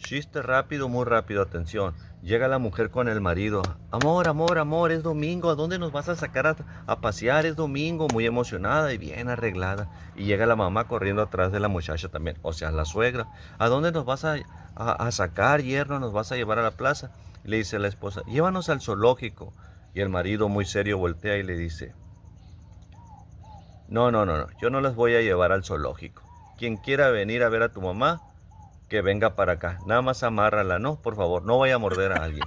chiste rápido, muy rápido, atención. Llega la mujer con el marido. Amor, amor, amor, es domingo. ¿A dónde nos vas a sacar a pasear? Es domingo, muy emocionada y bien arreglada. Y llega la mamá corriendo atrás de la muchacha también, o sea, la suegra. ¿A dónde nos vas a sacar, yerno? ¿Nos vas a llevar a la plaza? Y le dice la esposa, llévanos al zoológico. Y el marido muy serio voltea y le dice, no, no, no, no, yo no las voy a llevar al zoológico. Quien quiera venir a ver a tu mamá, que venga para acá. Nada más amárrala, ¿no? Por favor, no vaya a morder a alguien.